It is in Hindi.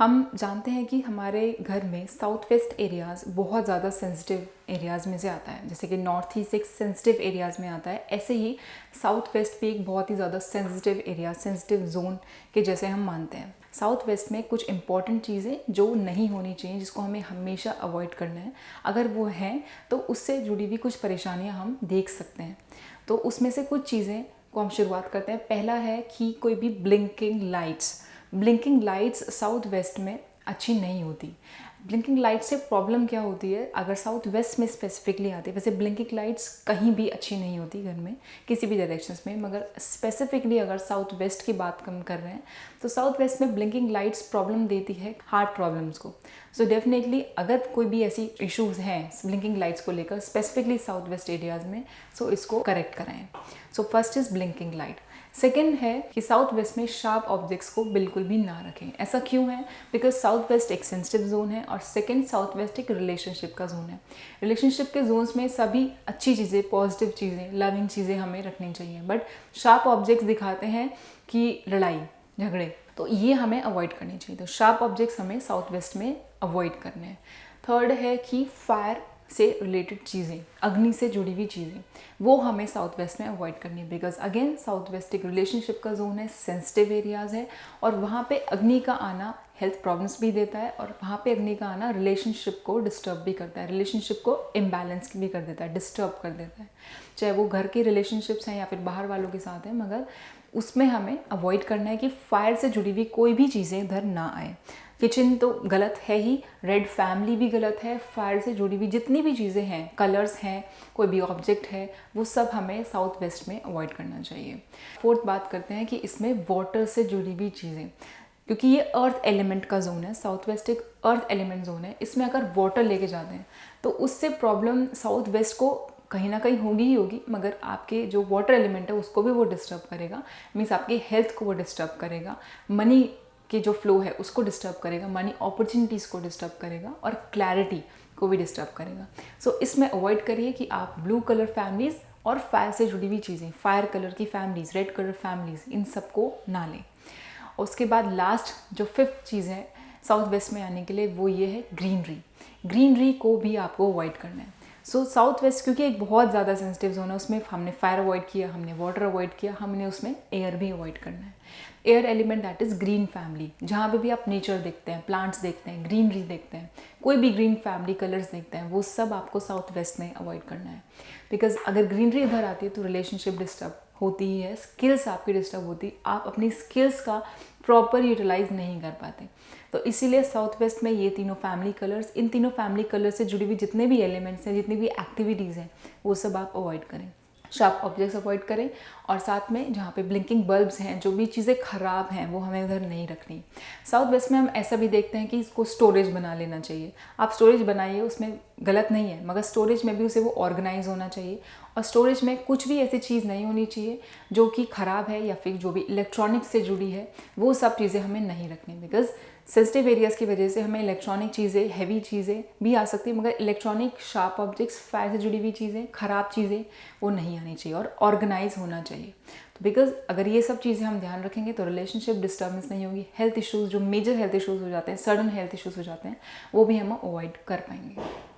हम जानते हैं कि हमारे घर में साउथ वेस्ट एरियाज़ बहुत ज़्यादा सेंसिटिव एरियाज़ में से आता है। जैसे कि नॉर्थ ईस्ट एक सेंसिटिव एरियाज़ में आता है, ऐसे ही साउथ वेस्ट भी एक बहुत ही ज़्यादा सेंसिटिव एरिया, सेंसिटिव जोन के जैसे हम मानते हैं। साउथ वेस्ट में कुछ इंपॉर्टेंट चीज़ें जो नहीं होनी चाहिए, जिसको हमें हमेशा अवॉइड करना है, अगर वो हैं तो उससे जुड़ी हुई कुछ परेशानियाँ हम देख सकते हैं। तो उसमें से कुछ चीज़ें को हम शुरुआत करते हैं। पहला है कि कोई भी ब्लिंकिंग लाइट्स साउथ वेस्ट में अच्छी नहीं होती। ब्लिंकिंग लाइट से प्रॉब्लम क्या होती है, अगर साउथ वेस्ट में स्पेसिफिकली आती है, वैसे ब्लिंकिंग लाइट्स कहीं भी अच्छी नहीं होती घर में किसी भी डायरेक्शंस में, मगर स्पेसिफिकली अगर साउथ वेस्ट की बात हम कर रहे हैं तो साउथ वेस्ट में ब्लिंकिंग लाइट्स प्रॉब्लम देती है हार्ट प्रॉब्लम्स को। सो डेफिनेटली अगर कोई भी ऐसी इश्यूज़ हैं ब्लिंकिंग लाइट्स को लेकर स्पेसिफिकली साउथ वेस्ट एरियाज़ में, सो इसको करेक्ट कराएं। So first is blinking light. Second है कि साउथ वेस्ट में शार्प ऑब्जेक्ट्स को बिल्कुल भी ना रखें। ऐसा क्यों है? बिकॉज साउथ वेस्ट एक सेंसिटिव जोन है और सेकेंड साउथ वेस्ट एक रिलेशनशिप का जोन है। रिलेशनशिप के जोन्स में सभी अच्छी चीज़ें, पॉजिटिव चीज़ें, लविंग चीज़ें हमें रखनी चाहिए, बट शार्प ऑब्जेक्ट्स दिखाते हैं कि लड़ाई झगड़े, तो ये हमें अवॉइड करनी चाहिए। तो शार्प ऑब्जेक्ट्स हमें साउथ वेस्ट में अवॉइड करने हैं। थर्ड है कि फायर से रिलेटेड चीज़ें, अग्नि से जुड़ी हुई चीज़ें, वो हमें साउथ वेस्ट में अवॉइड करनी है। बिकॉज अगेन साउथ वेस्ट एक रिलेशनशिप का जोन है, सेंसिटिव एरियाज़ है, और वहाँ पे अग्नि का आना हेल्थ प्रॉब्लम्स भी देता है, और वहाँ पे अग्नि का आना रिलेशनशिप को डिस्टर्ब भी करता है, रिलेशनशिप को इम्बैलेंस भी कर देता है, डिस्टर्ब कर देता है, चाहे वो घर के रिलेशनशिप्स हैं या फिर बाहर वालों के साथ हैं। मगर उसमें हमें अवॉइड करना है कि फायर से जुड़ी हुई कोई भी चीज़ें इधर ना आए। किचन तो गलत है ही, रेड फैमिली भी गलत है, फायर से जुड़ी हुई जितनी भी चीज़ें हैं, कलर्स हैं, कोई भी ऑब्जेक्ट है, वो सब हमें साउथ वेस्ट में अवॉइड करना चाहिए। फोर्थ बात करते हैं कि इसमें वाटर से जुड़ी हुई चीज़ें, क्योंकि ये अर्थ एलिमेंट का जोन है, साउथ वेस्ट एक अर्थ एलिमेंट जोन है, इसमें अगर वाटर लेके जाते हैं तो उससे प्रॉब्लम साउथ वेस्ट को कहीं ना कहीं होगी ही होगी, मगर आपके जो वाटर एलिमेंट है उसको भी वो डिस्टर्ब करेगा, मीन्स आपकी हेल्थ को वो डिस्टर्ब करेगा, मनी के जो फ्लो है उसको डिस्टर्ब करेगा, मनी अपॉर्चुनिटीज़ को डिस्टर्ब करेगा, और क्लैरिटी को भी डिस्टर्ब करेगा। सो इसमें अवॉइड करिए कि आप ब्लू कलर फैमिलीज़ और फायर से जुड़ी हुई चीज़ें, फायर कलर की फैमिलीज़, रेड कलर फैमिलीज़, इन सबको ना लें। उसके बाद लास्ट जो फिफ्थ चीज़ है साउथ वेस्ट में आने के लिए, वो ये है ग्रीनरी को भी आपको अवॉइड करना है। सो साउथ वेस्ट क्योंकि एक बहुत ज़्यादा सेंसिटिव जोन है, उसमें हमने फायर अवॉइड किया, हमने वाटर अवॉइड किया, हमने उसमें एयर भी अवॉइड करना है। Air element that is green family, जहाँ पे भी आप नेचर देखते हैं, प्लांट्स देखते हैं, ग्रीनरी देखते हैं, कोई भी ग्रीन फैमिली कलर्स देखते हैं, वो सब आपको साउथ वेस्ट में अवॉइड करना है। बिकॉज अगर ग्रीनरी इधर आती है तो रिलेशनशिप डिस्टर्ब होती ही है, स्किल्स आपकी डिस्टर्ब होती, आप अपनी स्किल्स का प्रॉपर यूटिलाइज नहीं कर पाते। तो इसीलिए साउथ वेस्ट में ये तीनों फैमिली कलर्स, इन तीनों फैमिली कलर्स से जुड़ी हुई जितने भी एलिमेंट्स हैं, जितनी भी एक्टिविटीज़ हैं, वो सब आप अवॉइड करें। शार्प ऑब्जेक्ट्स अवॉइड करें, और साथ में जहाँ पे ब्लिंकिंग बल्ब्स हैं, जो भी चीज़ें ख़राब हैं, वो हमें उधर नहीं रखनी। साउथ वेस्ट में हम ऐसा भी देखते हैं कि इसको स्टोरेज बना लेना चाहिए। आप स्टोरेज बनाइए, उसमें गलत नहीं है, मगर स्टोरेज में भी उसे वो ऑर्गेनाइज होना चाहिए, और स्टोरेज में कुछ भी ऐसी चीज़ नहीं होनी चाहिए जो कि ख़राब है, या फिर जो भी इलेक्ट्रॉनिक्स से जुड़ी है, वो सब चीज़ें हमें नहीं रखनी। बिकॉज सेंसिटिव एरियाज़ की वजह से हमें इलेक्ट्रॉनिक चीज़ें, हैवी चीज़ें भी आ सकती है, मगर इलेक्ट्रॉनिक, शार्प ऑब्जेक्ट्स, फायर से जुड़ी हुई चीज़ें, ख़राब चीज़ें, वो नहीं आनी चाहिए, और ऑर्गेनाइज होना चाहिए। तो बिकॉज अगर ये सब चीज़ें हम ध्यान रखेंगे तो रिलेशनशिप डिस्टर्बेंस नहीं होगी, हेल्थ इश्यूज़, जो मेजर हेल्थ इश्यूज़ हो जाते हैं, सडन हेल्थ इश्यूज़ हो जाते हैं, वो भी हम अवॉइड कर पाएंगे।